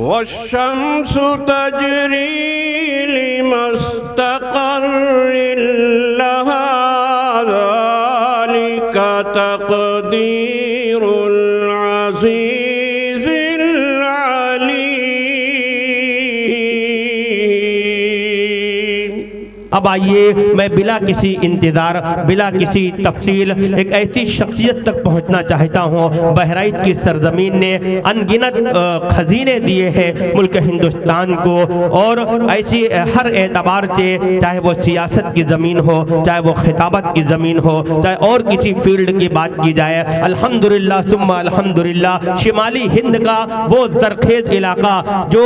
والشمس تجري لمستقر لها ذلك تقدير العزيز العليم۔ اب آئیے میں بلا کسی انتظار، بلا کسی تفصیل ایک ایسی شخصیت تک پہنچنا چاہتا ہوں۔ بہرائچ کی سرزمین نے انگنت خزینے دیے ہیں ملک ہندوستان کو، اور ایسی ہر اعتبار سے، چاہے وہ سیاست کی زمین ہو، چاہے وہ خطابت کی زمین ہو، چاہے اور کسی فیلڈ کی بات کی جائے، الحمدللہ ثم الحمدللہ شمالی ہند کا وہ زرخیز علاقہ جو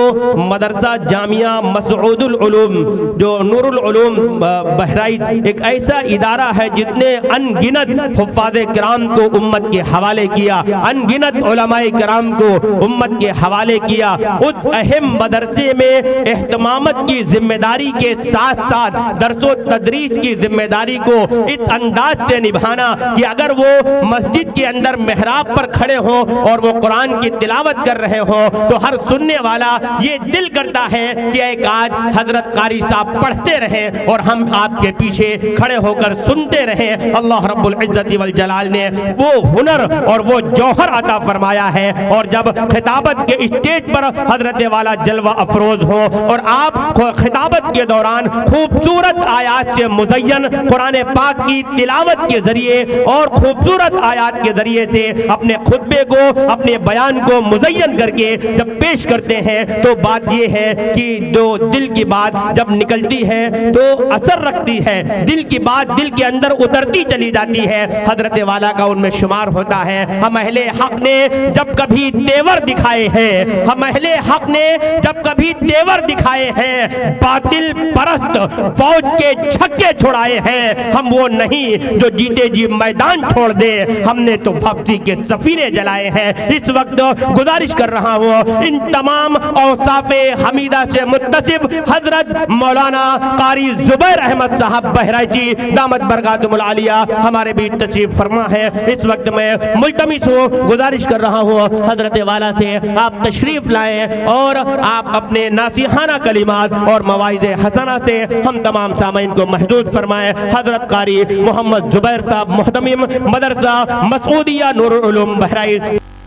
مدرسہ جامعہ مسعود العلوم، جو نور العلوم بہرائچ، ایک ایسا ادارہ ہے جس نے ان گنت حفاظ کرام کو امت کے حوالے کیا، ان گنت علماء کرام کو امت کے حوالے کیا۔ اس اہم مدرسے میں اہتمامات کی ذمہ داری کے ساتھ ساتھ درس و تدریس کی ذمہ داری کو اس انداز سے نبھانا کہ اگر وہ مسجد کے اندر محراب پر کھڑے ہوں اور وہ قرآن کی تلاوت کر رہے ہوں تو ہر سننے والا یہ دل کرتا ہے کہ ایک آج حضرت قاری صاحب پڑھتے رہیں اور ہم آپ کے پیچھے کھڑے ہو کر سنتے رہیں۔ اللہ رب العزت والجلال نے وہ ہنر اور وہ جوہر عطا فرمایا ہے، اور جب خطابت کے اسٹیج پر حضرت والا جلوہ افروز ہو اور آپ خطابت کے دوران خوبصورت آیات سے مزین قرآن پاک کی تلاوت کے ذریعے اور خوبصورت آیات کے ذریعے سے اپنے خطبے کو، اپنے بیان کو مزین کر کے جب پیش کرتے ہیں تو بات یہ ہے کہ جو دل کی بات جب نکلتی ہے تو اثر رکھتی ہے، دل کی بات دل کے اندر اترتی چلی جاتی ہے، حضرت والا کا ان میں شمار ہوتا ہے۔ ہم اہل حق نے جب کبھی تیور دکھائے ہیں، ہم اہل حق نے جب کبھی تیور دکھائے ہیں، باطل پرست فوج کے چھکے چھڑائے ہیں، ہم وہ نہیں جو جیتے جی میدان چھوڑ دے، ہم نے تو واپسی کے سفینے جلائے ہیں۔ اس وقت گزارش کر رہا ہوں ان تمام اوصاف حمیدہ سے متصف حضرت مولانا قاری زبیر احمد صاحب بہرائچی دامت برکاتہم العالیہ ہمارے بیچ تشریف فرما ہے۔ اس وقت میں ملتمس ہوں، گزارش کر رہا ہوں حضرت والا سے آپ تشریف لائیں اور آپ اپنے ناصحانہ کلمات اور مواعظ حسنہ سے ہم تمام سامعین کو محظوظ فرمائیں۔ حضرت قاری محمد زبیر صاحب محتمم مدرسہ مسعودیہ نور العلوم بہرائچ۔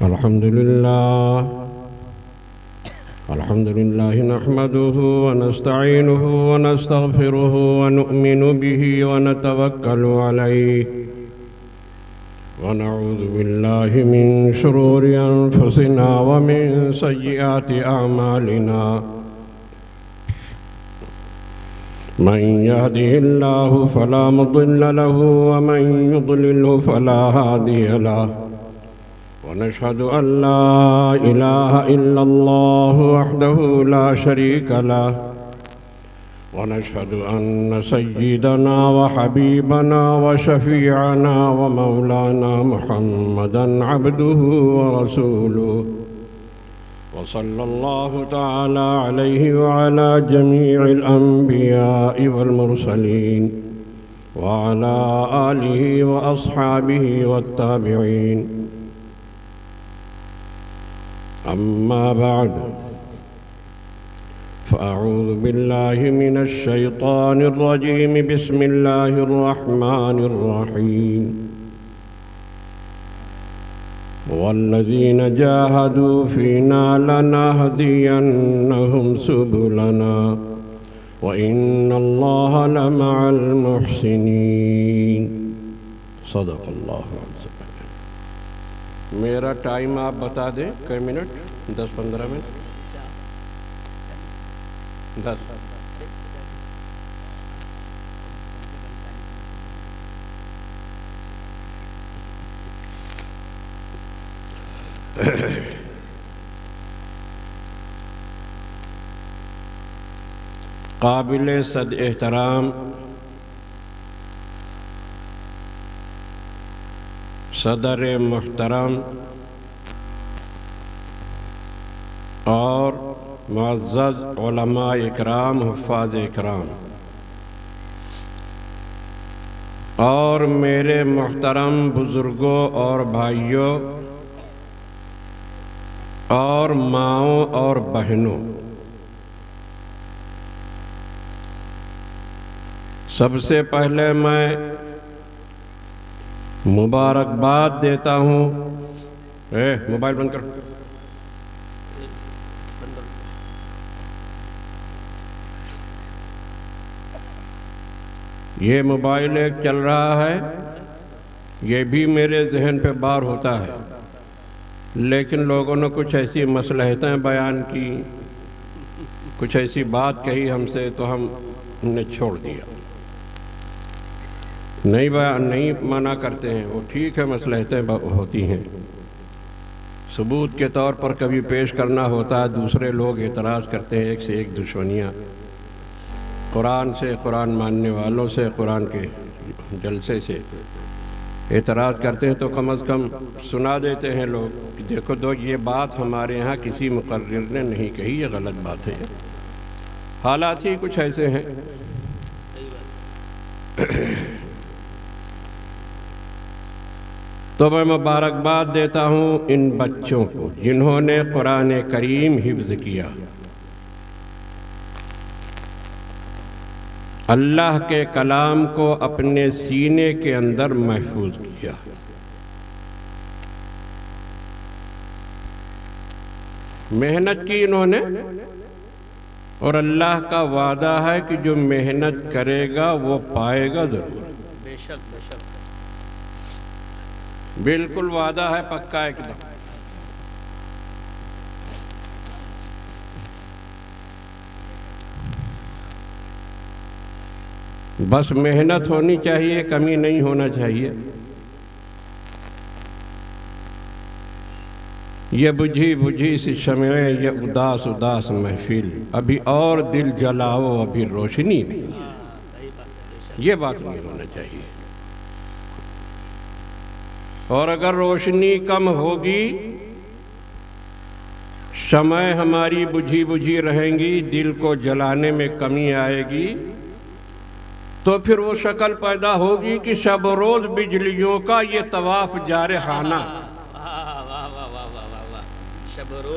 الحمد لله نحمده ونستعينه ونستغفره ونؤمن به ونتوكل عليه ونعوذ بالله من شرور أنفسنا ومن سيئات أعمالنا من يهده الله فلا مضل له ومن يضلله فلا هادي له ونشهد أن لا إله إلا الله وحده لا شريك له ونشهد أن سيدنا وحبيبنا وشفيعنا ومولانا محمدًا عبده ورسوله وصلى الله تعالى عليه وعلى جميع الأنبياء والمرسلين وعلى آله وأصحابه والتابعين أما بعد فأعوذ بالله من الشيطان الرجيم بسم الله الرحمن الرحيم والذين جاهدوا فينا لنهدينهم سبلنا وإن الله لمع المحسنين صدق الله عظيم۔ میرا ٹائم آپ بتا دیں کئی منٹ؟ 10-15 منٹ 10 قابل صد احترام صدر محترم اور معزز علماء اکرام، حفاظ اکرام اور میرے محترم بزرگوں اور بھائیوں، اور ماؤں اور بہنوں، سب سے پہلے میں مبارکباد دیتا ہوں۔ موبائل بند کر۔ یہ موبائل ایک چل رہا ہے، یہ بھی میرے ذہن پہ بار ہوتا ہے، لیکن لوگوں نے کچھ ایسی مصلحتیں بیان کی، کچھ ایسی بات کہی ہم سے، تو ہم نے چھوڑ دیا۔ نہیں منع کرتے ہیں، وہ ٹھیک ہے، مصلحتیں ہوتی ہیں، ثبوت کے طور پر کبھی پیش کرنا ہوتا ہے، دوسرے لوگ اعتراض کرتے ہیں، ایک سے ایک دشمنیاں، قرآن سے، قرآن ماننے والوں سے، قرآن کے جلسے سے اعتراض کرتے ہیں، تو کم از کم سنا دیتے ہیں لوگ کہ دیکھو یہ بات ہمارے ہاں کسی مقرر نے نہیں کہی، یہ غلط بات ہے۔ حالات ہی کچھ ایسے ہیں۔ تو میں مبارکباد دیتا ہوں ان بچوں کو جنہوں نے قرآن کریم حفظ کیا، اللہ کے کلام کو اپنے سینے کے اندر محفوظ کیا۔ محنت کی انہوں نے، اور اللہ کا وعدہ ہے کہ جو محنت کرے گا وہ پائے گا ضرور۔ بے شک بے شک، بالکل وعدہ ہے، پکا ایک دم۔ بس محنت ہونی چاہیے، کمی نہیں ہونا چاہیے۔ یہ بجھی بجھی سی شمعیں، یہ اداس اداس محفل، ابھی اور دل جلاؤ ابھی روشنی نہیں، یہ بات نہیں ہونا چاہیے۔ اور اگر روشنی کم ہوگی، شمعیں ہماری بجھی بجھی رہیں گی، دل کو جلانے میں کمی آئے گی، تو پھر وہ شکل پیدا ہوگی کہ شب و روز بجلیوں کا یہ طواف جارحانہ،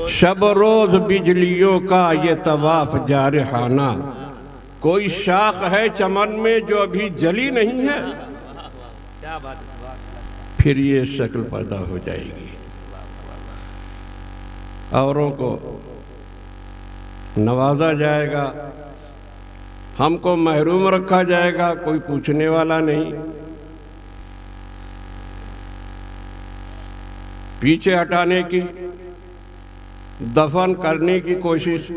شب و روز بجلیوں کا یہ طواف جارحانہ، کوئی شاخ ہے چمن میں جو ابھی جلی نہیں ہے، پھر یہ شکل پیدا ہو جائے گی۔ اوروں کو نوازا جائے گا، ہم کو محروم رکھا جائے گا، کوئی پوچھنے والا نہیں، پیچھے ہٹانے کی، دفن کرنے کی کوشش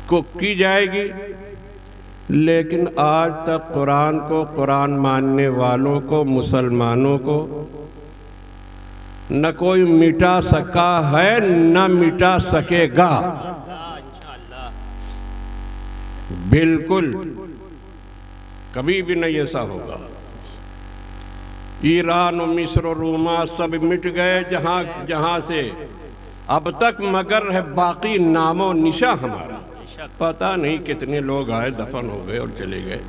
کو کی جائے گی، لیکن آج تک قرآن کو، قرآن ماننے والوں کو، مسلمانوں کو نہ کوئی مٹا سکا ہے، نہ مٹا سکے گا، بالکل کبھی بھی نہیں ایسا ہوگا۔ ایران و مصر و روما سب مٹ گئے جہاں سے، اب تک مگر ہے باقی نام و نشاں ہمارا، پتہ نہیں کتنے لوگ آئے، دفن ہو گئے اور چلے گئے،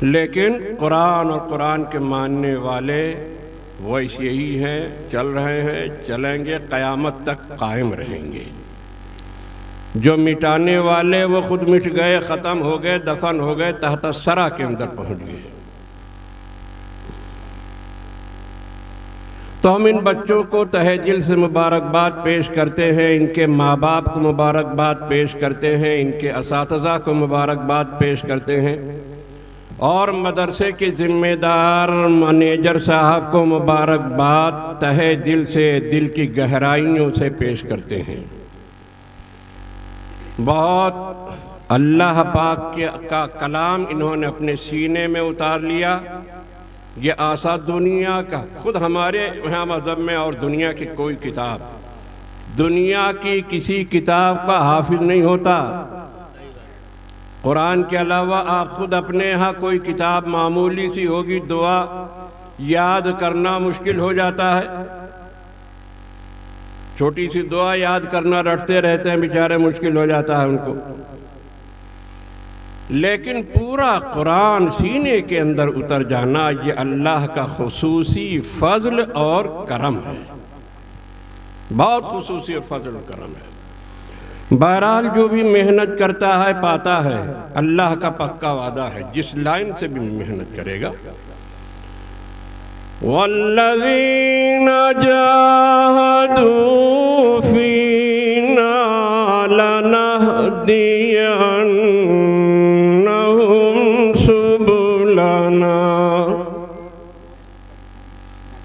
لیکن قرآن اور قرآن کے ماننے والے ویسے ہی ہیں، چل رہے ہیں، چلیں گے، قیامت تک قائم رہیں گے۔ جو مٹانے والے وہ خود مٹ گئے، ختم ہو گئے، دفن ہو گئے، تحت الثری کے اندر پہنچ گئے۔ تو ہم ان بچوں کو تہہ دل سے مبارکباد پیش کرتے ہیں، ان کے ماں باپ کو مبارکباد پیش کرتے ہیں، ان کے اساتذہ کو مبارکباد پیش کرتے ہیں، اور مدرسے کے ذمہ دار مینیجر صاحب کو مبارکباد تہہ دل سے، دل کی گہرائیوں سے پیش کرتے ہیں۔ بہت اللہ پاک کا کلام انہوں نے اپنے سینے میں اتار لیا۔ یہ آسا دنیا کا، خود ہمارے یہاں مذہب میں اور دنیا کی کوئی کتاب، دنیا کی کسی کتاب کا حافظ نہیں ہوتا۔ قرآن کے علاوہ آپ خود اپنے ہاں کوئی کتاب معمولی سی ہوگی، دعا یاد کرنا مشکل ہو جاتا ہے، چھوٹی سی دعا یاد کرنا رٹتے رہتے ہیں بیچارے، مشکل ہو جاتا ہے ان کو۔ لیکن پورا قرآن سینے کے اندر اتر جانا یہ اللہ کا خصوصی فضل اور کرم ہے، بہت خصوصی اور فضل اور کرم ہے۔ بہرحال جو بھی محنت کرتا ہے پاتا ہے، اللہ کا پکا وعدہ ہے جس لائن سے بھی محنت کرے گا۔ وَالَّذِينَ جَاهَدُوا فِينَا لَنَهْدِيَنَّهُمْ سُبُلَنَا۔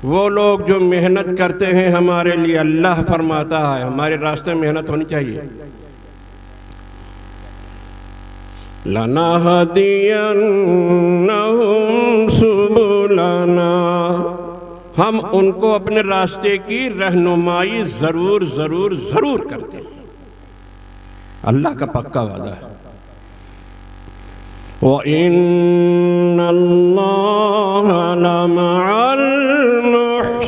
وہ لوگ جو محنت کرتے ہیں ہمارے لیے، اللہ فرماتا ہے ہمارے راستے میں محنت ہونی چاہیے۔ لَنَهْدِيَنَّهُمْ سُبُلَنَا، ہم ان کو اپنے راستے کی رہنمائی ضرور ضرور ضرور کرتے ہیں، اللہ کا پکا وعدہ ہے۔ وَإِنَّ اللَّهَ لَمَعَ الْمُحْسِنِينَ،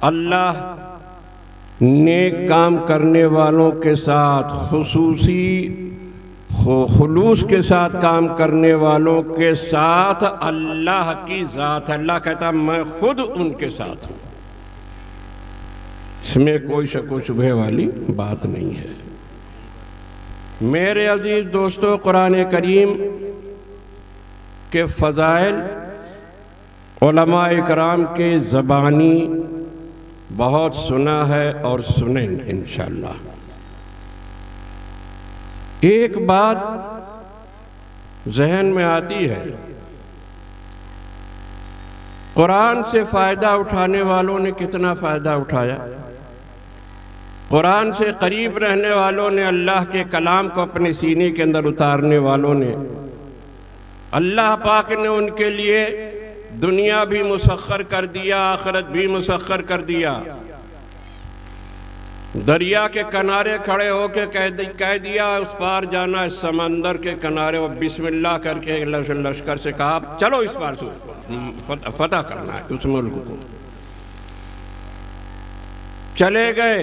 اللہ نیک کام کرنے والوں کے ساتھ، خصوصی خلوص کے ساتھ کام کرنے والوں کے ساتھ اللہ کی ذات ہے۔ اللہ کہتا ہے میں خود ان کے ساتھ ہوں، اس میں کوئی شک و شبہ والی بات نہیں ہے۔ میرے عزیز دوستو، قرآن کریم کے فضائل علماء اکرام کے زبانی بہت سنا ہے اور سنیں انشاءاللہ۔ ایک بات ذہن میں آتی ہے، قرآن سے فائدہ اٹھانے والوں نے کتنا فائدہ اٹھایا، قرآن سے قریب رہنے والوں نے، اللہ کے کلام کو اپنے سینے کے اندر اتارنے والوں نے، اللہ پاک نے ان کے لیے دنیا بھی مسخر کر دیا، آخرت بھی مسخر کر دیا۔ دریا کے کنارے کھڑے ہو کے کہہ دیا اس پار جانا، اس سمندر کے کنارے، اور بسم اللہ کر کے لشکر سے کہا چلو اس پار سے فتح کرنا ہے اس ملک کو۔ چلے گئے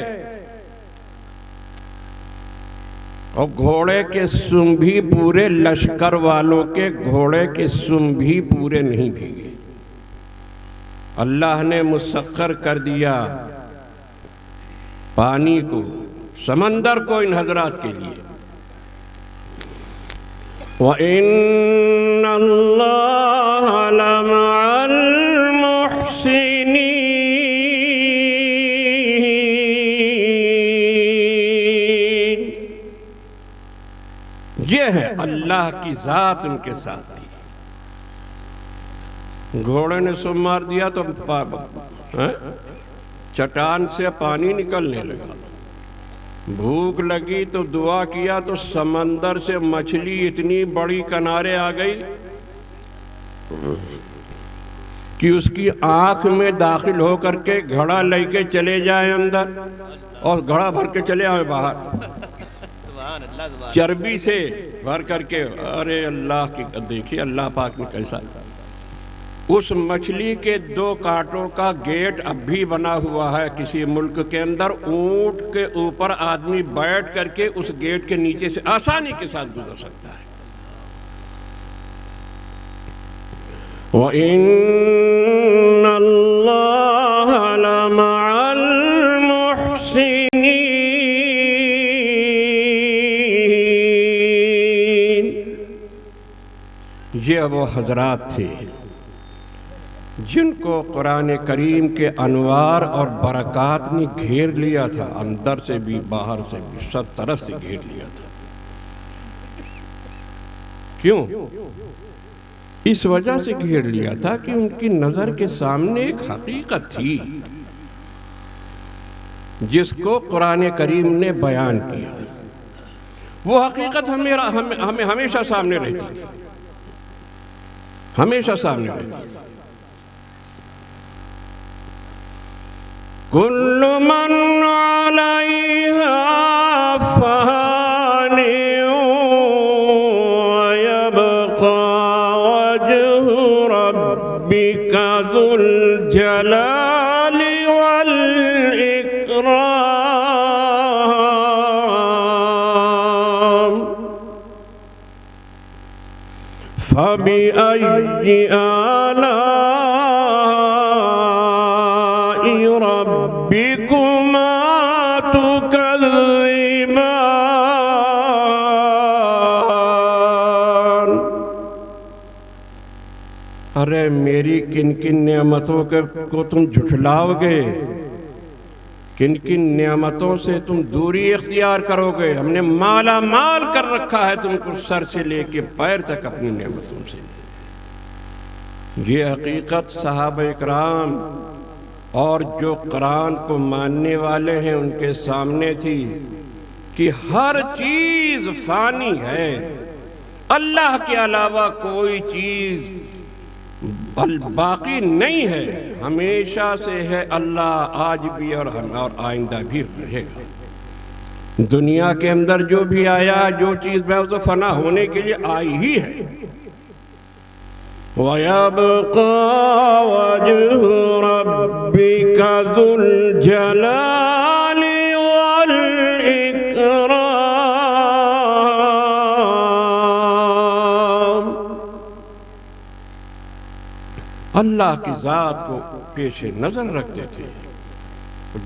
اور گھوڑے کے سم بھی پورے، لشکر والوں کے گھوڑے کے سم بھی پورے نہیں بھیگے، اللہ نے مسخر کر دیا پانی کو، سمندر کو ان حضرات کے لیے۔ وَإِنَّ اللَّهَ لَمَعَ الْمُحْسِنِينَ، یہ ہے اللہ کی ذات ان کے ساتھ تھی۔ گھوڑے نے سم مار دیا تو چٹان سے پانی نکلنے لگا، بھوک لگی تو دعا کیا تو سمندر سے مچھلی اتنی بڑی کنارے آ گئی کہ اس کی آنکھ میں داخل ہو کر کے گھڑا لے کے چلے جائے اندر اور گھڑا بھر کے چلے آئے باہر، چربی سے بھر کر کے۔ ارے اللہ کی دیکھیے اللہ پاک نے کیسا، اس مچھلی کے 2 کانٹوں کا گیٹ اب بھی بنا ہوا ہے کسی ملک کے اندر، اونٹ کے اوپر آدمی بیٹھ کر کے اس گیٹ کے نیچے سے آسانی کے ساتھ گزر سکتا ہے۔ وَإِنَّ اللَّهَ لَمَعَ الْمُحْسِنِينَ، یہ وہ حضرات تھے جن کو قرآن کریم کے انوار اور برکات نے گھیر لیا تھا، اندر سے بھی باہر سے بھی سب طرف سے گھیر لیا تھا۔ کیوں؟ اس وجہ سے گھیر لیا تھا کہ ان کی نظر کے سامنے ایک حقیقت تھی جس کو قرآن کریم نے بیان کیا۔ وہ حقیقت ہمیں ہمیشہ سامنے رہتی تھی، ہمیشہ سامنے رہتی تھی۔ كل من عليها فان ويبقى وجه ربك ذو الجلال والإكرام۔ فَبِأَيِّ آلَاءِ رَبِّكُمَا تُكَذِّبَانِ۔ ارے میری کن کن نعمتوں کو تم جھٹلاؤ گے، کن کن نعمتوں سے تم دوری اختیار کرو گے؟ ہم نے مالا مال کر رکھا ہے تم کو سر سے لے کے پیر تک اپنی نعمتوں سے۔ یہ حقیقت صحابہ اکرام اور جو قرآن کو ماننے والے ہیں ان کے سامنے تھی کہ ہر چیز فانی ہے، اللہ کے علاوہ کوئی چیز باقی نہیں ہے، ہمیشہ سے ہے، اللہ آج بھی اور آئندہ بھی رہے گا۔ دنیا کے اندر جو بھی آیا، جو چیز ہے وہ تو فنا ہونے کے لیے آئی ہی ہے۔ وَيَبْقَى وَجْهُ رَبِّكَ ذُو الْجَلَالِ وَالْإِكْرَامِ۔ اللہ کی ذات کو پیش نظر رکھتے تھے،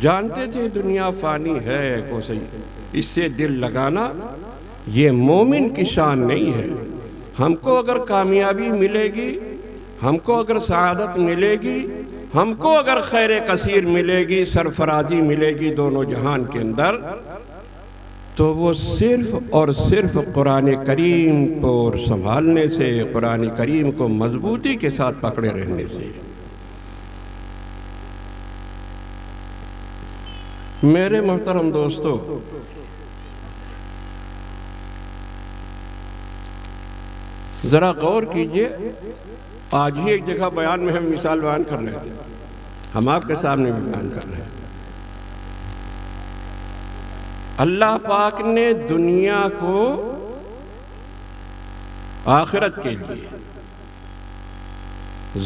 جانتے تھے دنیا فانی ہے، کو صحیح اس سے دل لگانا یہ مومن کی شان نہیں ہے۔ ہم کو اگر کامیابی ملے گی، ہم کو اگر سعادت ملے گی، ہم کو اگر خیر کثیر ملے گی، سرفرازی ملے گی دونوں جہان کے اندر، تو وہ صرف اور صرف قرآن کریم کو سنبھالنے سے، قرآن کریم کو مضبوطی کے ساتھ پکڑے رہنے سے۔ میرے محترم دوستو، ذرا غور کیجئے، آج ہی ایک جگہ بیان میں ہم مثال بیان کر رہے تھے، ہم آپ کے سامنے بھی بیان کر رہے ہیں۔ اللہ پاک نے دنیا کو آخرت کے لیے،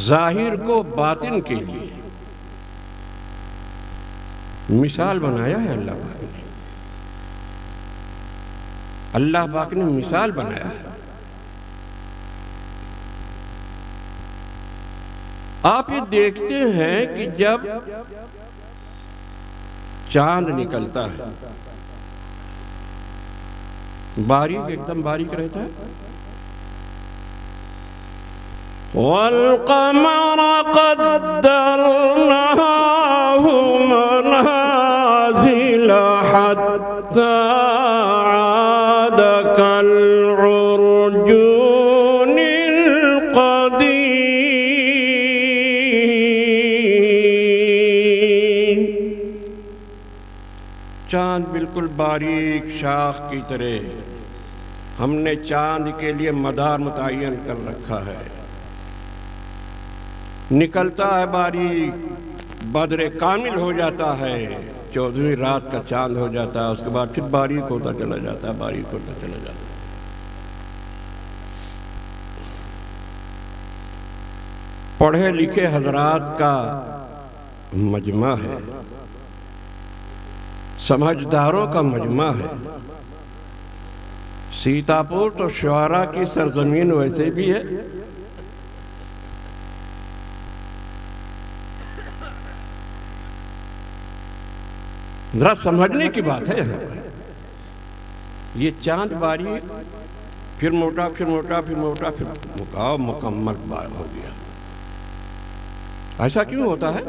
ظاہر کو باطن کے لیے مثال بنایا ہے۔ اللہ پاک نے مثال بنایا ہے۔ آپ یہ دیکھتے ہیں کہ جب چاند نکلتا ہے، باریک، ایک دم باریک رہتا ہے۔ وَالْقَمَرَ قَدَّرْنَاهُ مَنَازِلَ حَتَّى عَادَ كَالْعُرْجُونِ الْقَدِيمِ۔ چاند بالکل باریک شاخ کی طرح، ہم نے چاند کے لیے مدار متعین کر رکھا ہے، نکلتا ہے باریک، بدر کامل ہو جاتا ہے، 14ویں رات کا چاند ہو جاتا ہے، اس کے بعد پھر باریک ہوتا چلا جاتا ہے، باریک ہوتا چلا جاتا ہے۔ پڑھے لکھے حضرات کا مجمع ہے، سمجھداروں کا مجمع ہے۔ سیتاپور تو شعراء کی سرزمین ویسے بھی ہے، ذرا سمجھنے کی بات ہے یہاں پر۔ یہ چاند باریک، پھر موٹا، پھر موٹا، پھر موٹا، پھر مکمل بار ہو گیا۔ ایسا کیوں ہوتا ہے؟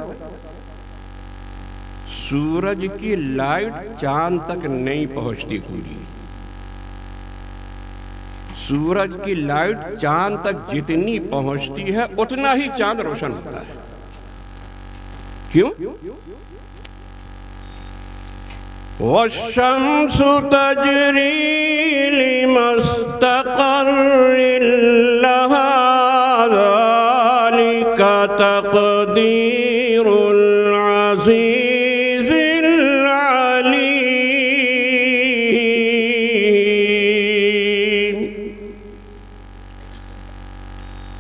سورج کی لائٹ چاند تک نہیں پہنچتی پوری۔ سورج کی لائٹ چاند تک جتنی پہنچتی ہے اتنا ہی چاند روشن ہوتا ہے۔ کیوں؟ وَالشَّمْسُ تَجْرِي لِمُسْتَقَرٍّ لَهَا ذَلِكَ تَقْدِيرُ الْعَزِيزِ الْعَلِيمِ۔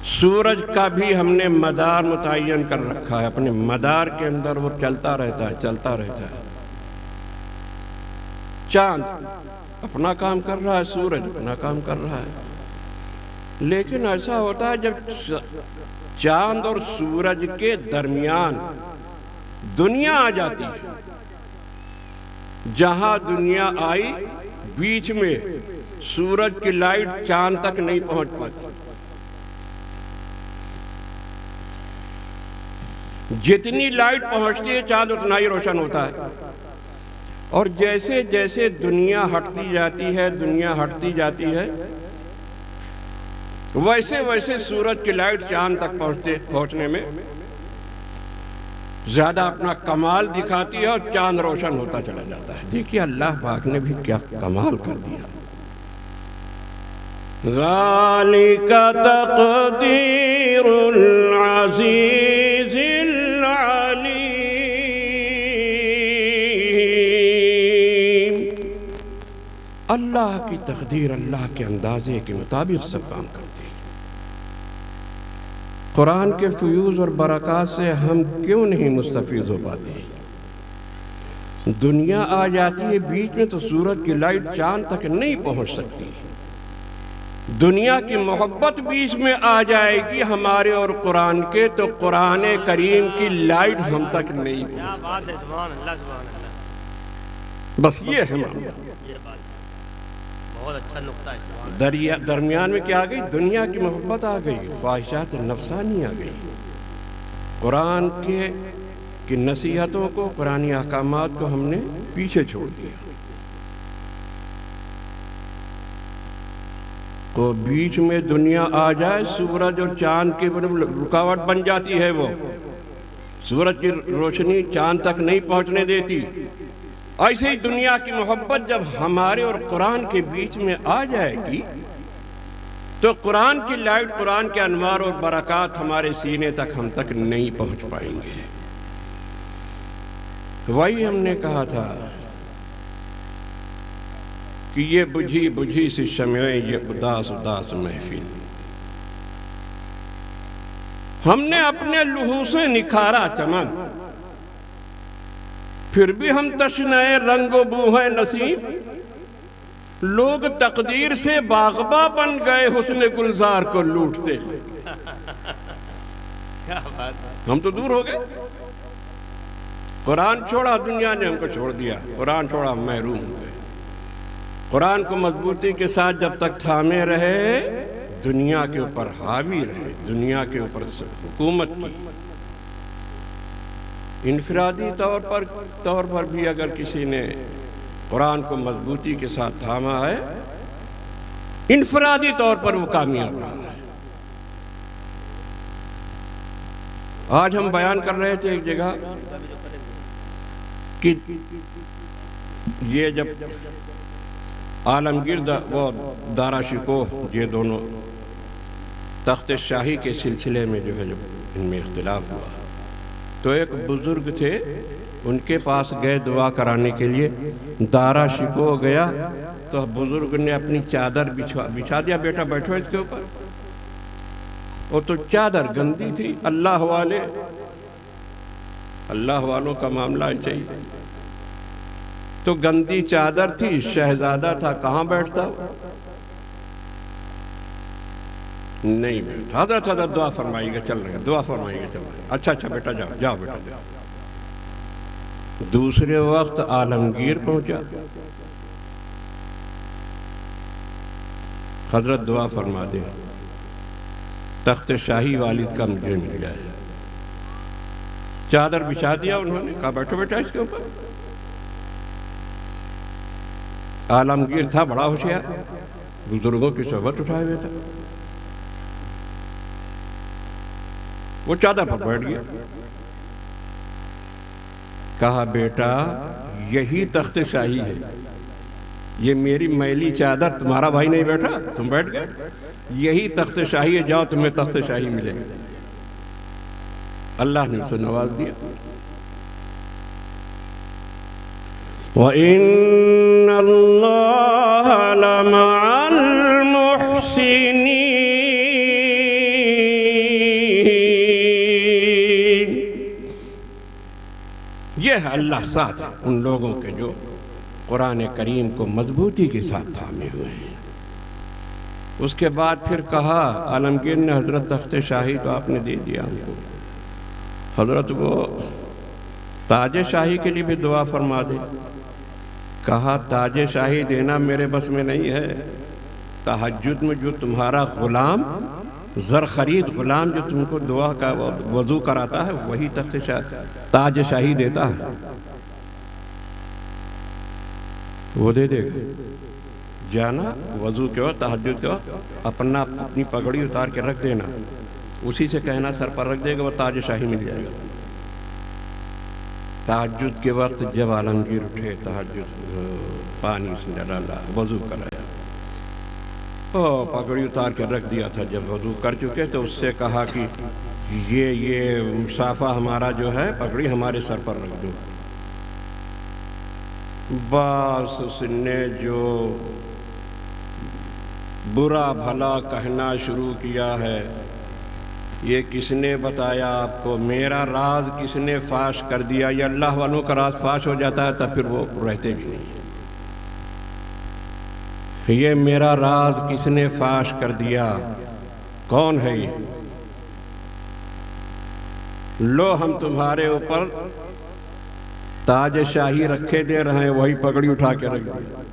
سورج کا بھی ہم نے مدار متعین کر رکھا ہے، اپنے مدار کے اندر وہ چلتا رہتا ہے، چلتا رہتا ہے۔ چاند اپنا کام کر رہا ہے، سورج اپنا کام کر رہا ہے۔ لیکن ایسا ہوتا ہے جب چاند اور سورج کے درمیان دنیا آ جاتی ہے، جہاں دنیا آئی بیچ میں سورج کی لائٹ چاند تک نہیں پہنچ پاتی، جتنی لائٹ پہنچتی ہے چاند اتنا ہی روشن ہوتا ہے، اور جیسے جیسے دنیا ہٹتی جاتی ہے ویسے ویسے سورج کی لائٹ چاند تک پہنچنے میں زیادہ اپنا کمال دکھاتی ہے اور چاند روشن ہوتا چلا جاتا ہے۔ دیکھیے اللہ پاک نے بھی کیا کمال کر دیا۔ ذالک تقدیر العزیز العلیم۔ اللہ کی تقدیر اللہ کے اندازے کے مطابق سب کام کرتی ہے۔ قرآن کے فیوز اور برکات سے ہم کیوں نہیں مستفید ہو پاتے؟ دنیا آ جاتی ہے بیچ میں تو سورج کی لائٹ چاند تک نہیں پہنچ سکتی، دنیا کی محبت بیچ میں آ جائے گی ہمارے اور قرآن کے تو قرآن کریم کی لائٹ ہم تک نہیں پہنچ۔ بس یہ ہے معاملہ۔ درمیان میں کیا آ گئی؟ دنیا کی محبت آ گئی، خواہشات نفسانی آ گئی، قرآن کی نصیحتوں کو، قرآنی احکامات کو ہم نے پیچھے چھوڑ دیا۔ تو بیچ میں دنیا آ جائے سورج اور چاند کی رکاوٹ بن جاتی ہے، وہ سورج کی روشنی چاند تک نہیں پہنچنے دیتی۔ ایسے ہی دنیا کی محبت جب ہمارے اور قرآن کے بیچ میں آ جائے گی تو قرآن کی لائٹ، قرآن کے انوار اور برکات ہمارے سینے تک ہم تک نہیں پہنچ پائیں گے۔ وہی ہم نے کہا تھا کہ یہ بجھی بجھی سی شمعیں، یہ اداس اداس محفل، ہم نے اپنے لہو سے نکھارا چمن، پھر بھی ہم تشنئے رنگ و بو ہیں نصیب، لوگ تقدیر سے باغباں بن گئے حسن گلزار کو لوٹتے، ہم تو دور ہو گئے۔ قرآن چھوڑا، دنیا نے ہم کو چھوڑ دیا، قرآن چھوڑا ہم محروم ہو گئے۔ قرآن کو مضبوطی کے ساتھ جب تک تھامے رہے، دنیا کے اوپر حاوی رہے، دنیا کے اوپر حکومت کی۔ انفرادی طور پر بھی اگر کسی نے قرآن کو مضبوطی کے ساتھ تھاما ہے، انفرادی طور پر وہ کامیاب رہا ہے۔ آج ہم بیان کر رہے تھے ایک جگہ کہ یہ جب عالمگیر و دارا شکوہ یہ دونوں تخت شاہی کے سلسلے میں جو ہے جب ان میں اختلاف ہوا تو ایک بزرگ تھے، ان کے پاس گئے دعا کرانے کے لیے، دارا شکوہ گیا تو بزرگ نے اپنی چادر بچھا دیا، بیٹا بیٹھو اس کے اوپر۔ وہ تو چادر گندی تھی، اللہ والوں کا معاملہ ایسے ہی، تو گندی چادر تھی، شہزادہ تھا، کہاں بیٹھتا؟ نہیں بیٹھا۔ حضرت دعا فرمائیے گا، چل رہے ہیں، دعا فرمائیے گا، چل رہے ہیں۔ اچھا بیٹا جاؤ بیٹا جاؤ۔ دوسرے وقت عالمگیر پہنچا، حضرت دعا فرما دے، تخت شاہی والد کا مجھے مل جائے۔ چادر بچھا دیا انہوں نے، کہا بیٹھو بیٹا اس کے اوپر۔ عالمگیر تھا بڑا ہوشیار، بزرگوں کی صحبت اٹھائے ہوئے تھا، وہ چادر پر بیٹھ گیا، کہا بیٹا یہی تخت شاہی ہے، یہ میری میلی چادر، تمہارا بھائی نہیں بیٹھا، تم بیٹھ گئے، یہی تخت شاہی ہے، جاؤ تمہیں تخت شاہی ملے گا۔ اللہ نے اسے نواز دیا۔ وَإِنَّ اللَّهَ لَمَعَ الْمُحْسِنِينَ۔ یہ ہے اللہ ساتھ ہے ان لوگوں کے جو قرآن کریم کو مضبوطی کے ساتھ تھامے ہوئے ہیں۔ اس کے بعد پھر کہا عالمگیر نے حضرت تخت شاہی تو آپ نے دے دیا ہم کو، حضرت وہ تاج شاہی کے لیے بھی دعا فرما دے۔ کہا تاج شاہی دینا میرے بس میں نہیں ہے، تہجد میں جو تمہارا غلام زر خرید غلام جو تم کو دعا کا وضو کراتا ہے وہی تاج شاہی دیتا ہے، وہ دے دے گا۔ جانا وضو کے وقت تہجد کے وقت اپنی پگڑی اتار کے رکھ دینا، اسی سے کہنا سر پر رکھ دے گا، وہ تاج شاہی مل جائے گا۔ تہجد کے وقت جب عالمگیر اٹھے، تہجد پانی اس نے ڈالا، وضو کرایا، پگڑی اتار کے رکھ دیا تھا۔ جب وضو کر چکے تو اس سے کہا کہ یہ مسافہ ہمارا جو ہے پگڑی ہمارے سر پر رکھ دو۔ بس اس نے جو برا بھلا کہنا شروع کیا ہے، یہ کس نے بتایا آپ کو، میرا راز کس نے فاش کر دیا۔ یہ اللہ والوں کا راز فاش ہو جاتا ہے تب پھر وہ رہتے بھی نہیں۔ یہ میرا راز کس نے فاش کر دیا، کون ہے یہ؟ لو ہم تمہارے اوپر تاج شاہی رکھے دے رہے ہیں، وہی پگڑی اٹھا کے رکھ دیا،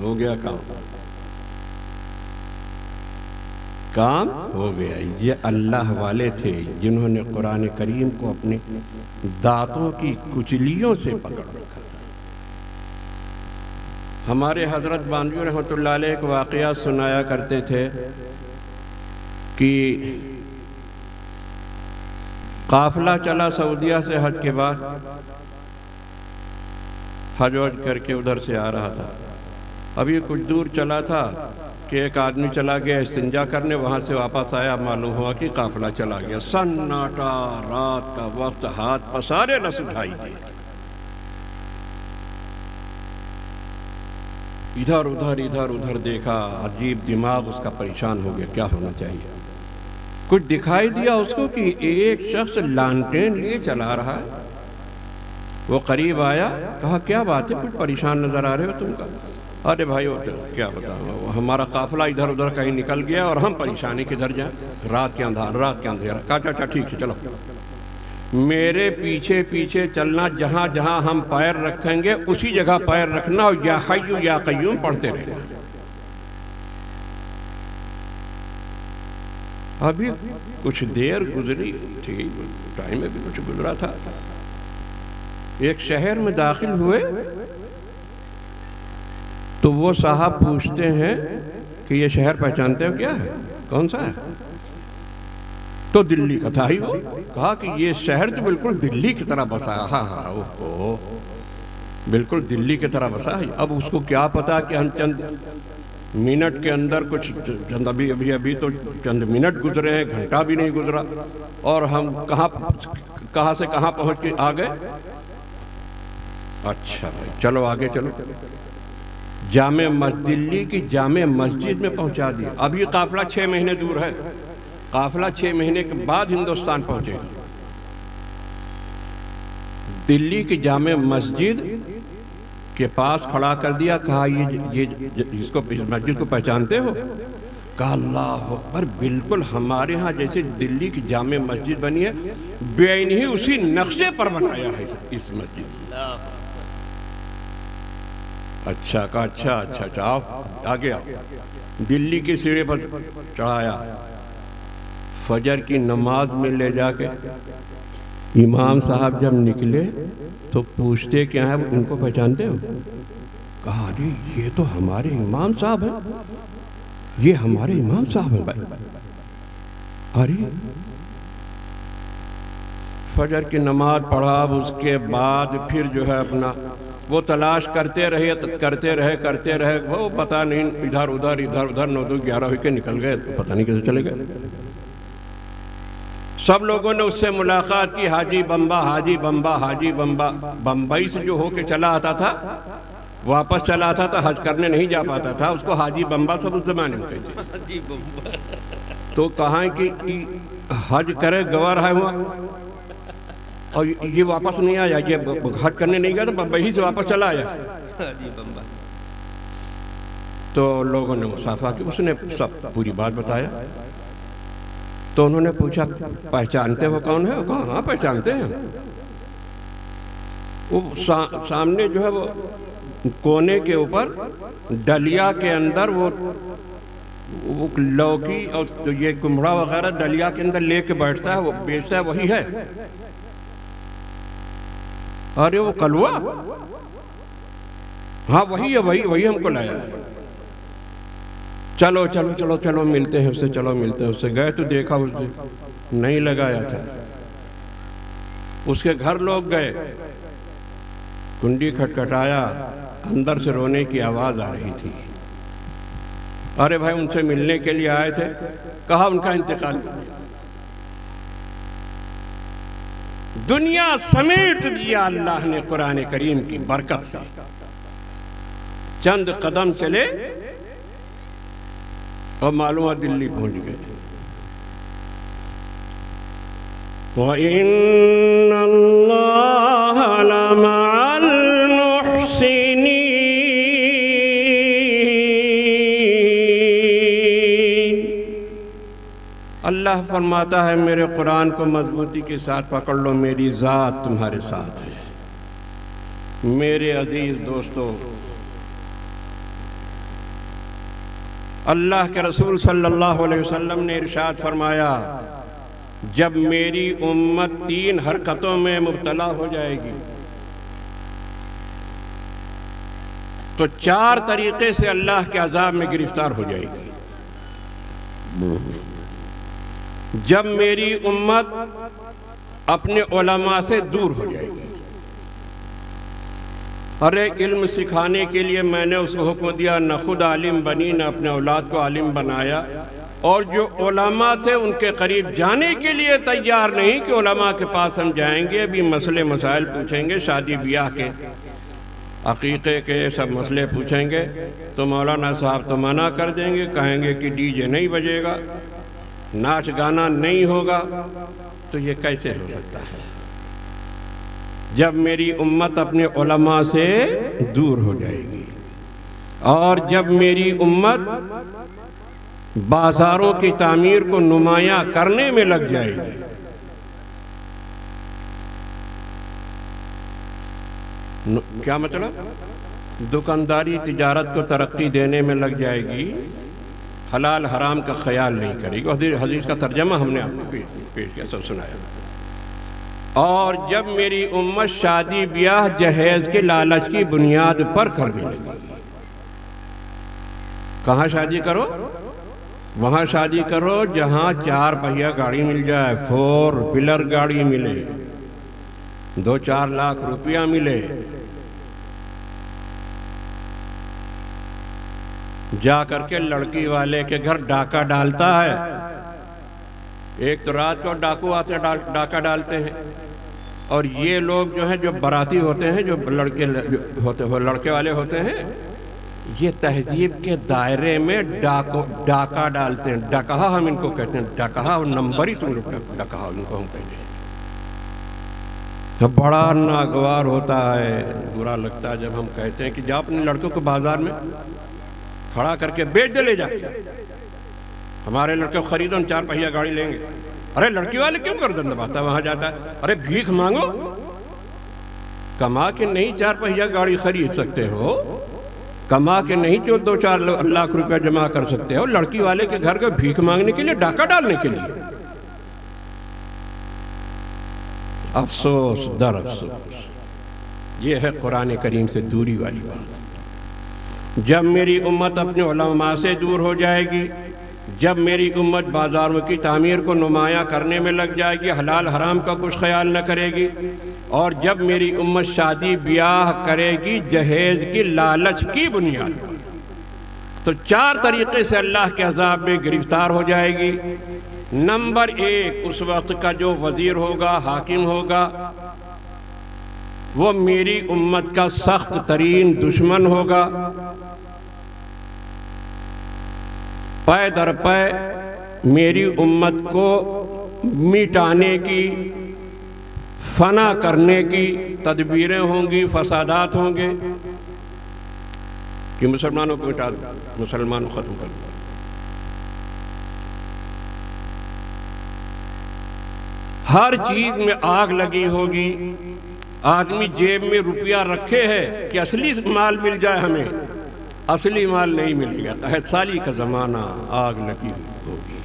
ہو گیا کام ہو گیا۔ یہ اللہ والے تھے جنہوں نے قرآن کریم کو اپنے دانتوں کی کچلیوں سے پکڑ رکھا تھا۔ ہمارے حضرت بانجو رحمۃ اللہ علیہ ایک واقعہ سنایا کرتے تھے کہ قافلہ چلا سعودیہ سے حج کے بعد، حج کر کے ادھر سے آ رہا تھا، ابھی کچھ دور چلا تھا کہ ایک آدمی چلا گیا استنجا کرنے، وہاں سے واپس آیا، معلوم ہوا کہ قافلہ چلا گیا۔ سناٹا، رات کا وقت، ہاتھ پسارے نہ اٹھائی دی، ادھر ادھر دیکھا، عجیب، دماغ اس کا پریشان ہو گیا، کیا ہونا چاہیے۔ کچھ دکھائی دیا اس کو کہ ایک شخص لانٹین لیے چلا رہا ہے۔ وہ قریب آیا، کہا کیا بات ہے، کچھ پریشان نظر آ رہے ہو تم کا؟ ارے بھائی کیا بتاؤں، ہمارا قافلہ ادھر ادھر کہیں نکل گیا اور ہم پریشانی کدھر جائیں، رات کے اندھیرا۔ کہا ٹھیک ہے چلو، میرے پیچھے پیچھے چلنا، جہاں جہاں ہم پیر رکھیں گے اسی جگہ پیر رکھنا، اور یا حیّ یا قیوم پڑھتے رہنا۔ ابھی کچھ دیر گزری تھی، ٹائم میں بھی کچھ گزرا تھا، ایک شہر میں داخل ہوئے تو وہ صاحب پوچھتے ہیں کہ یہ شہر پہچانتے ہو، کیا ہے، کون سا ہے؟ تو دلی کا تھا ہی وہ۔ کہا کہ یہ شہر تو بالکل دلی کی طرح بسا ہے، ہاں بالکل دلی کی طرح بسا ہے۔ اب اس کو کیا پتا کہ ہم چند منٹ کے اندر ابھی تو چند منٹ گزرے ہیں، گھنٹہ بھی نہیں گزرا، اور ہم کہاں سے کہاں پہنچ کے آ گئے۔ اچھا بھائی چلو آگے چلو، دلی کی جامع مسجد میں پہنچا دیا۔ اب یہ قافلہ 6 مہینے دور ہے، قافلہ 6 مہینے کے بعد ہندوستان پہنچے گا۔ دلی کی جامع مسجد کے پاس کھڑا کر دیا، کہا اس مسجد کو پہچانتے ہو؟ کہا اللہ اکبر، بالکل ہمارے ہاں جیسے دلی کی جامع مسجد بنی ہے، بے ہی اسی نقشے پر بنایا ہے اس مسجد۔ اچھا کہا اچھا آؤ آگے آؤ۔ دلی کی سیڑھی پر چڑھایا، فجر کی نماز میں لے جا کے امام صاحب جب نکلے تو پوچھتے کیا ہے، ان کو پہچانتے ہو؟ کہا جی یہ تو ہمارے امام صاحب ہیں، یہ ہمارے امام صاحب ہیں بھائی۔ ارے فجر کی نماز پڑھا، اس کے بعد پھر جو ہے اپنا وہ تلاش کرتے رہے، وہ پتہ نہیں ادھر ادھر 9 2 11 ہوئی کے نکل گئے، پتہ نہیں کیسے چلے گئے۔ سب لوگوں نے اس سے ملاقات کی، حاجی بمبا، بمبئی سے جو ہو کے چلا آتا تھا، واپس چلا آتا تھا، حج کرنے نہیں جا پاتا تھا، اس کو حاجی بمبا سب اس زمانے میں کہتے ہیں۔ تو کہاں کہ حج کرے گوار ہے ہوا، اور یہ واپس نہیں آیا، یہ حج کرنے نہیں گیا تو بمبئی سے واپس چلا آیا۔ تو لوگوں نے مصافحہ کی، اس نے سب پوری بات بتایا۔ تو انہوں نے پوچھا پہچانتے ہو کون ہے؟ وہ کہا ہاں پہچانتے ہیں۔ وہ سامنے جو ہے وہ کونے کے اوپر ڈلیا کے اندر وہ لوکی اور یہ کمڑا وغیرہ ڈلیا کے اندر لے کے بیٹھتا ہے، وہ بیچتا ہے، وہی ہے۔ ارے وہ کلوا؟ ہاں وہی ہے، وہی ہم کو لایا ہے۔ چلو چلو چلو چلو ملتے ہیں اس سے، چلو ملتے ہیں اس سے۔ گئے تو دیکھا اس نے نہیں لگایا تھا۔ اس کے گھر لوگ گئے، کنڈی کھٹکھٹایا، اندر سے رونے کی آواز آ رہی تھی۔ ارے بھائی ان سے ملنے کے لیے آئے تھے، کہا ان کا انتقال کر دیا، دنیا سمیٹ دیا اللہ نے قرآن کریم کی برکت سے۔ چند قدم چلے اور معلوم دلی پہنچ گئے۔ وَإِنَّ اللَّهَ لَمَعَ الْمُحْسِنِينَ، اللہ فرماتا ہے میرے قرآن کو مضبوطی کے ساتھ پکڑ لو، میری ذات تمہارے ساتھ ہے۔ میرے عزیز دوستو، اللہ کے رسول صلی اللہ علیہ وسلم نے ارشاد فرمایا جب میری امت 3 حرکتوں میں مبتلا ہو جائے گی تو 4 طریقے سے اللہ کے عذاب میں گرفتار ہو جائے گی۔ جب میری امت اپنے علماء سے دور ہو جائے گی، ارے علم سکھانے کے لیے میں نے اس کو حکم دیا، نہ خود عالم بنی نہ اپنے اولاد کو عالم بنایا، اور جو علماء تھے ان کے قریب جانے کے لیے تیار نہیں کہ علماء کے پاس ہم جائیں گے، ابھی مسئلے مسائل پوچھیں گے، شادی بیاہ کے، عقیقے کے سب مسئلے پوچھیں گے تو مولانا صاحب تو منع کر دیں گے، کہیں گے کہ ڈی جے نہیں بجے گا، ناچ گانا نہیں ہوگا۔ تو یہ کیسے ہو سکتا ہے؟ جب میری امت اپنے علماء سے دور ہو جائے گی، اور جب میری امت بازاروں کی تعمیر کو نمایاں کرنے میں لگ جائے گی، کیا مطلب؟ دکانداری تجارت کو ترقی دینے میں لگ جائے گی، حلال حرام کا خیال نہیں کرے گی۔ حدیث کا ترجمہ ہم نے آپ کو پیش کیا، سب سنایا۔ اور جب میری امت شادی بیاہ جہیز کے لالچ کی بنیاد پر کرنے لگے گی، کہاں شادی کرو؟ وہاں شادی کرو جہاں 4 پہیہ گاڑی مل جائے، 4 ویلر گاڑی ملے، 2-4 لاکھ روپیہ ملے، جا کر کے لڑکی والے کے گھر ڈاکہ ڈالتا ہے۔ ایک تو رات کو ڈاکو آتے ڈاکہ ڈالتے ہیں، اور یہ لوگ جو ہیں جو باراتی ہوتے ہیں، جو لڑکے والے ہوتے ہیں، یہ تہذیب کے دائرے میں ڈاکہ ڈالتے ہیں۔ ڈکہا ہم ان کو کہتے ہیں، ڈکہا نمبر ہی تم لوگ ڈکہا ان کو ہم کہتے ہیں۔ بڑا ناگوار ہوتا ہے، برا لگتا ہے جب ہم کہتے ہیں کہ جا اپنے لڑکوں کو بازار میں کھڑا کر کے بیچ دے، لے جا کے ہمارے لڑکے خریدو، 4 پہیہ گاڑی لیں گے۔ ارے لڑکی والے کیوں گردن دباتا ہے؟ وہاں جاتا ہے، ارے بھیک مانگو، کما کے نہیں 4 پہیہ گاڑی خرید سکتے ہو، کما کے نہیں جو 2-4 لاکھ روپے جمع کر سکتے ہو، لڑکی والے کے گھر کو بھیک مانگنے کے لیے، ڈاکہ ڈالنے کے لیے۔ افسوس در افسوس، یہ ہے قرآن کریم سے دوری والی بات۔ جب میری امت اپنے علماء سے دور ہو جائے گی، جب میری امت بازاروں کی تعمیر کو نمایاں کرنے میں لگ جائے گی، حلال حرام کا کچھ خیال نہ کرے گی، اور جب میری امت شادی بیاہ کرے گی جہیز کی لالچ کی بنیاد پر، تو 4 طریقے سے اللہ کے عذاب میں گرفتار ہو جائے گی۔ نمبر 1، اس وقت کا جو وزیر ہوگا، حاکم ہوگا، وہ میری امت کا سخت ترین دشمن ہوگا۔ پے در پے میری امت کو مٹانے کی، فنا کرنے کی تدبیریں ہوں گی، فسادات ہوں گے۔ کہ مسلمانوں کو مٹا دو، مسلمانوں کو ختم کر دو۔ ہر چیز میں آگ لگی ہوگی، آدمی جیب میں روپیہ رکھے ہے کہ اصلی مال مل جائے ہمیں، اصلی مال نہیں ملے گا۔ قحط سالی کا زمانہ، آگ لگی ہوگی۔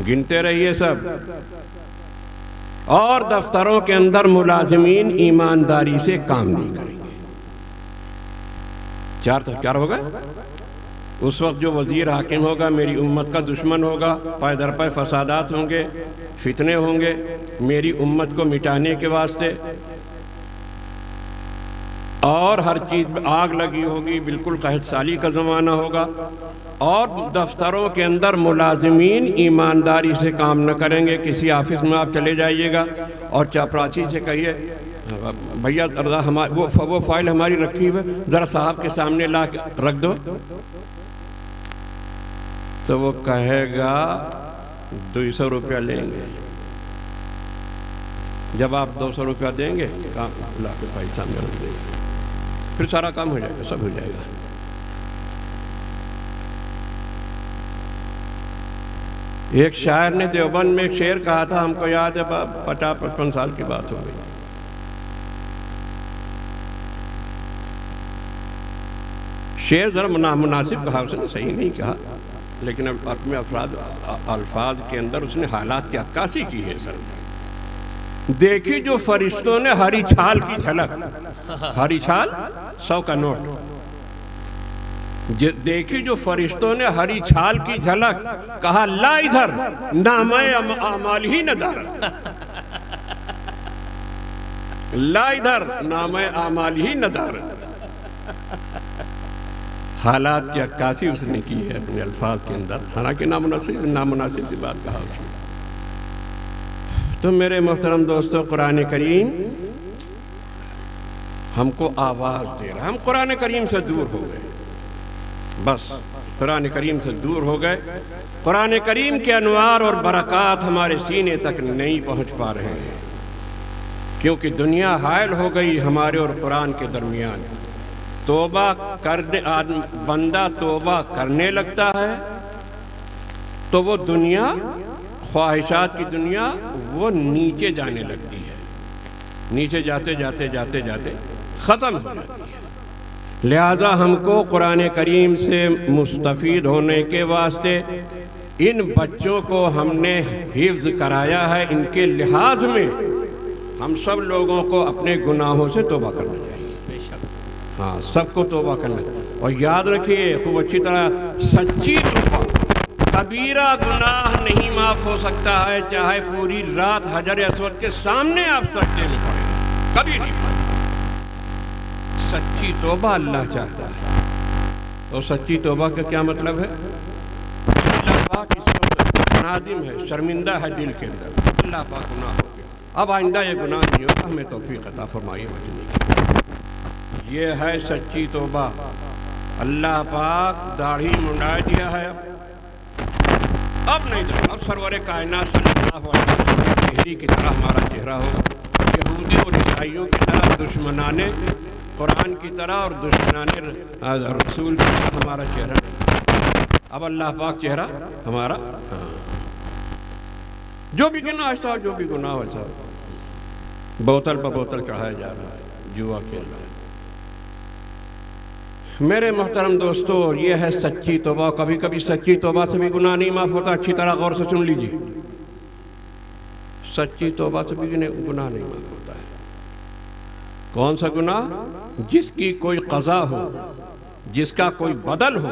گنتے رہیے سب۔ اور دفتروں کے اندر ملازمین ایمانداری سے کام نہیں کریں گے۔ چار ہوگا۔ اس وقت جو وزیر حاکم ہوگا میری امت کا دشمن ہوگا، پائے در پائے فسادات ہوں گے، فتنے ہوں گے میری امت کو مٹانے کے واسطے، اور ہر چیز میں آگ لگی ہوگی، بالکل قحط سالی کا زمانہ ہوگا۔ اور دفتروں کے اندر ملازمین ایمانداری سے کام نہ کریں گے۔ کسی آفس میں آپ چلے جائیے گا اور چاپراسی سے کہیے بھیا وہ فائل ہماری رکھی ہوئی ہے، ذرا صاحب کے سامنے لا کے رکھ دو، تو وہ کہے گا 200 روپیہ لیں گے۔ جب آپ 200 روپیہ دیں گے، کام لا کے فائل سامنے رکھ دیں گے، پھر سارا کام ہو جائے گا، سب ہو جائے گا۔ ایک شاعر نے دیوبند میں ایک شعر کہا تھا، ہم کو یاد ہے 50-55 سال کی بات ہو گئی۔ شعر ذرا نامناسب کہا اس نے، صحیح نہیں کہا، لیکن اب اپنے الفاظ کے اندر اس نے حالات کی عکاسی کی ہے۔ سر دیکھی جو فرشتوں نے ہری چھال کی جھلک، ہری چھال 100 کا نوٹ، دیکھی جو فرشتوں نے ہری چھال کی جھلک، کہا لا ادھر نامہ اعمال ہی ندارت، لا ادھر نامہ اعمال ہی ندارت۔ حالات کی عکاسی اس نے کی ہے اپنے الفاظ کے اندر، حالانکہ نامناسب سی بات کہا اس نے۔ تو میرے محترم دوستو، قرآن کریم ہم کو آواز دے رہا ہے۔ ہم قرآن کریم سے دور ہو گئے، بس قرآن کریم سے دور ہو گئے۔ قرآن کریم کے انوار اور برکات ہمارے سینے تک نہیں پہنچ پا رہے ہیں، کیونکہ دنیا حائل ہو گئی ہمارے اور قرآن کے درمیان۔ توبہ کرنے بندہ توبہ کرنے لگتا ہے تو وہ دنیا، خواہشات کی دنیا، وہ نیچے جانے لگتی ہے، نیچے جاتے جاتے جاتے جاتے ختم ہو جاتی ہے۔ لہذا ہم کو قرآن کریم سے مستفید ہونے کے واسطے ان بچوں کو ہم نے حفظ کرایا ہے۔ ان کے لحاظ میں ہم سب لوگوں کو اپنے گناہوں سے توبہ کرنا چاہیے۔ ہاں، سب کو توبہ کرنا چاہیے، اور یاد رکھیے خوب اچھی طرح، سچی توبہ، کبیرہ گناہ نہیں معاف ہو سکتا ہے چاہے پوری رات حجر اسود کے سامنے آپ سجدے میں پڑیں، کبھی نہیں پڑیں۔ سچی توبہ اللہ چاہتا ہے۔ اور سچی توبہ کا کیا مطلب ہے؟ اللہ پاک اس وقت نادم ہے، شرمندہ ہے دل کے اندر، اللہ پاک گناہ ہو گیا، اب آئندہ یہ گناہ نہیں ہوگا، ہمیں توفیق عطا فرمائیے بچنے کی۔ یہ ہے سچی توبہ۔ اللہ پاک داڑھی منڈا دیا ہے، اب نہیں دے، اب سرور کائنات صلی اللہ علیہ وسلم کے چہرے کی طرح ہمارا چہرہ ہوگا، یہودی اور عیسائیوں کی طرح، دشمنان قرآن کی طرح اور دشمنان رسول کی طرح ہمارا چہرہ نہیں۔ اب اللہ پاک چہرہ ہمارا، جو بھی گناہ ایسا، جو بھی گناہ ایسا، بوتل پہ بوتل چڑھایا جا رہا ہے، جوا کھیل رہا ہے۔ میرے محترم دوستو، یہ ہے سچی توبہ۔ کبھی کبھی سچی توبہ سے بھی گناہ نہیں معاف ہوتا، اچھی طرح غور سے سن لیجیے، سچی توبہ سے بھی گناہ نہیں معاف ہوتا ہے۔ کون سا گناہ؟ جس کی کوئی قضا ہو، جس کا کوئی بدل ہو۔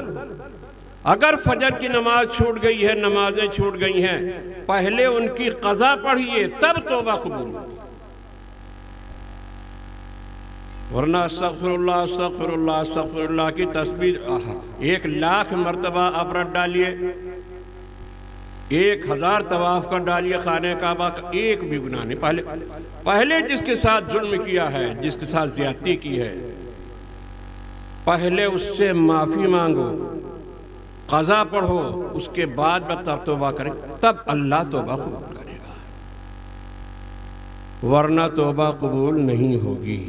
اگر فجر کی نماز چھوٹ گئی ہے، نمازیں چھوٹ گئی ہیں، پہلے ان کی قضا پڑھیے، تب توبہ قبول ہوگی، ورنہ استغفر اللہ استغفر اللہ استغفر اللہ کی تسبیح 1,00,000 مرتبہ آپ رٹ ڈالیے، 1000 طواف کر ڈالیے خانہ کعبہ کا، ایک بھی گناہ نہیں۔ پہلے جس کے ساتھ ظلم کیا ہے، جس کے ساتھ زیادتی کی ہے، پہلے اس سے معافی مانگو، قضا پڑھو، اس کے بعد تب توبہ کریں، تب اللہ توبہ قبول کرے گا، ورنہ توبہ قبول نہیں ہوگی۔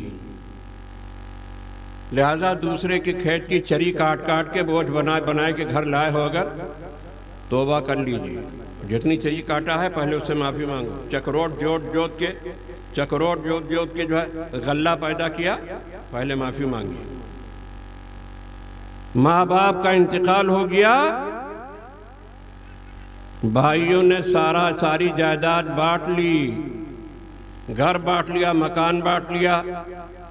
لہذا دوسرے کے کھیت کی چری کاٹ کاٹ کے بوجھ بنائے کے گھر لائے ہو اگر توبہ کر لیجیے. جتنی چری کاٹا ہے پہلے اس سے معافی مانگو. چکروٹ جوت کے جو ہے غلہ پیدا کیا، پہلے معافی مانگی. ماں باپ کا انتقال ہو گیا، بھائیوں نے ساری جائیداد بانٹ لی، گھر بانٹ لیا، مکان بانٹ لیا،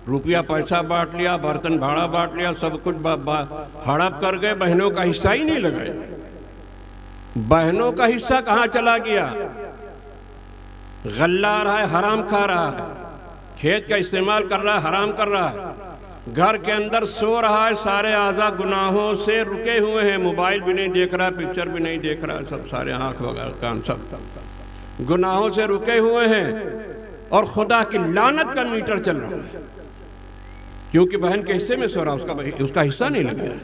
روپیہ پیسہ بانٹ لیا، برتن بھاڑا بانٹ لیا، سب کچھ ہڑپ کر گئے. بہنوں کا حصہ ہی نہیں لگائے. بہنوں کا حصہ کہاں چلا گیا؟ غلہ آ رہا ہے، حرام کھا رہا ہے، کھیت کا استعمال کر رہا ہے، حرام کر رہا ہے، گھر کے اندر سو رہا ہے، سارے اعضاء گناہوں سے رکے ہوئے ہیں، موبائل بھی نہیں دیکھ رہا، پکچر بھی نہیں دیکھ رہا، سب سارے آنکھ وغیرہ کان سب گناہوں سے رکے ہوئے ہیں، اور خدا کی لعنت کا میٹر چل رہا ہے کیونکہ بہن کے حصے میں سو رہا، اس کا حصہ نہیں لگایا.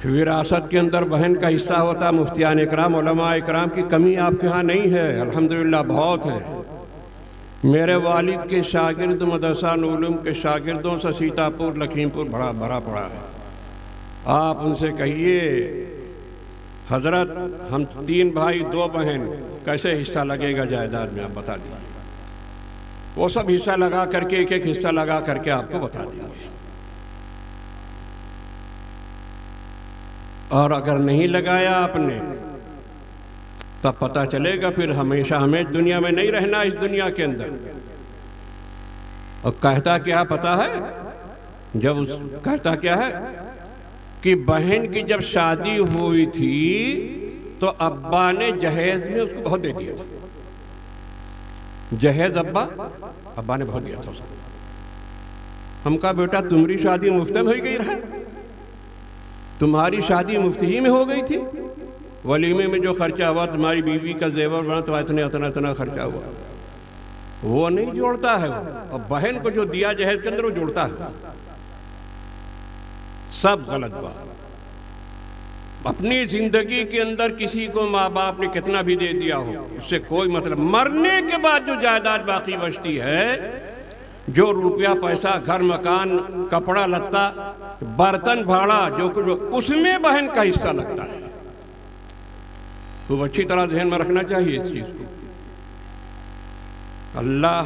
وراثت کے اندر بہن کا حصہ ہوتا. مفتیان اکرام، علماء اکرام کی کمی آپ کے ہاں نہیں ہے، الحمدللہ بہت ہے. میرے والد کے شاگرد مدرسہ نعلوم کے شاگردوں سے سیتاپور لکھیم پور بھرا پڑا ہے. آپ ان سے کہیے حضرت ہم 3 بھائی 2 بہن کیسے حصہ لگے گا جائیداد میں، آپ بتا دیجیے. وہ سب حصہ لگا کر کے ایک حصہ لگا کر کے آپ کو بتا دیں گے. اور اگر نہیں لگایا آپ نے تب پتہ چلے گا پھر ہمیشہ ہمیں دنیا میں نہیں رہنا، اس دنیا کے اندر. اور کہتا کیا پتہ ہے؟ کہتا کیا ہے کہ بہن کی جب شادی ہوئی تھی تو ابا نے جہیز میں اس کو بہت دے دیا تھا. جہیز ابا نے بہت دیا تھا اس کو. ہم کہا بیٹا تمہاری شادی مفت میں ہو گئی رہا، تمہاری شادی مفت ہی میں ہو گئی تھی. ولیمے میں جو خرچہ ہوا، تمہاری بیوی کا زیور بنا تو اتنا خرچہ ہوا، وہ نہیں جوڑتا ہے. اور بہن کو جو دیا جہیز کے اندر وہ جوڑتا ہے. سب غلط بات. اپنی زندگی کے اندر کسی کو ماں باپ نے کتنا بھی دے دیا ہو، اس سے کوئی مطلب. مرنے کے بعد جو جائیداد باقی بچتی ہے، جو روپیہ پیسہ، گھر مکان، کپڑا لتا، برتن بھاڑا، جو کچھ اس میں بہن کا حصہ لگتا ہے. تو اچھی طرح ذہن میں رکھنا چاہیے اس چیز کو. اللہ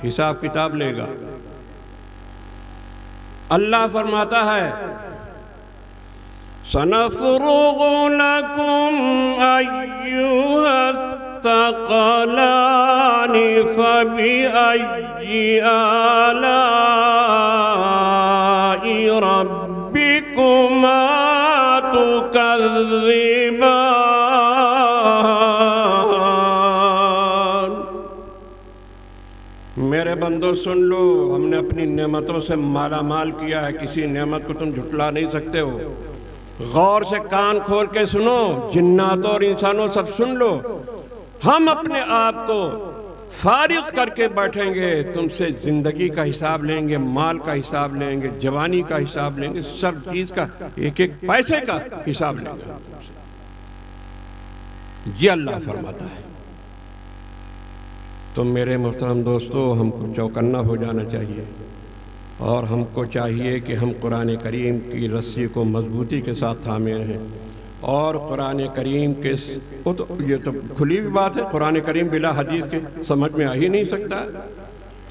حساب کتاب لے گا. اللہ فرماتا ہے سَنَفْرُغُ لَكُمْ أَيُّهَا الثَّقَلَانِ فَبِأَيِّ آلَاءِ رَبِّكُمَا تُكَذِّبَانِ. میرے بندو سن لو، ہم نے اپنی نعمتوں سے مالا مال کیا ہے، کسی نعمت کو تم جھٹلا نہیں سکتے ہو. غور سے کان کھول کے سنو، جناتوں اور انسانوں سب سن لو. ہم اپنے آپ کو فارغ کر کے بیٹھیں گے، تم سے زندگی کا حساب لیں گے، مال کا حساب لیں گے، جوانی کا حساب لیں گے، سب چیز کا، ایک ایک پیسے کا حساب لیں گے. یہ اللہ فرماتا ہے. تو میرے محترم دوستو، ہم کو چوکنا ہو جانا چاہیے، اور ہم کو چاہیے کہ ہم قرآن کریم کی رسی کو مضبوطی کے ساتھ تھامے رہیں. اور قرآن کریم کے یہ تو کھلی بھی بات ہے، قرآن کریم بلا حدیث کے سمجھ میں آ ہی نہیں سکتا.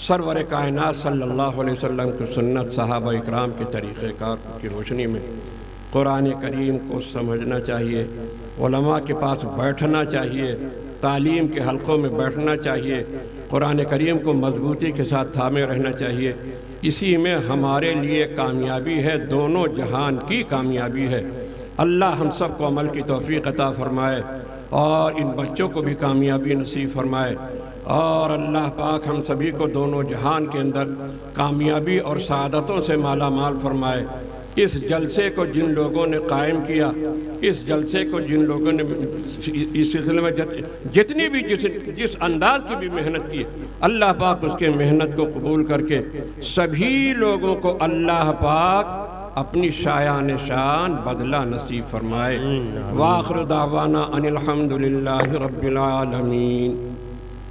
سرور کائنات صلی اللہ علیہ وسلم کی سنت، صحابہ اکرام کے طریقہ کار کی روشنی میں قرآن کریم کو سمجھنا چاہیے. علماء کے پاس بیٹھنا چاہیے، تعلیم کے حلقوں میں بیٹھنا چاہیے، قرآن کریم کو مضبوطی کے ساتھ تھامے رہنا چاہیے. اسی میں ہمارے لیے کامیابی ہے، دونوں جہان کی کامیابی ہے. اللہ ہم سب کو عمل کی توفیق عطا فرمائے، اور ان بچوں کو بھی کامیابی نصیب فرمائے، اور اللہ پاک ہم سبھی کو دونوں جہان کے اندر کامیابی اور سعادتوں سے مالا مال فرمائے. اس جلسے کو جن لوگوں نے قائم کیا، اس جلسے کو جن لوگوں نے اس سلسلے میں جتنی بھی جس انداز کی بھی محنت کی، اللہ پاک اس کے محنت کو قبول کر کے سبھی لوگوں کو اللہ پاک اپنی شایان شان بدلہ نصیب فرمائے. وآخر دعوانا ان الحمدللہ رب العالمین.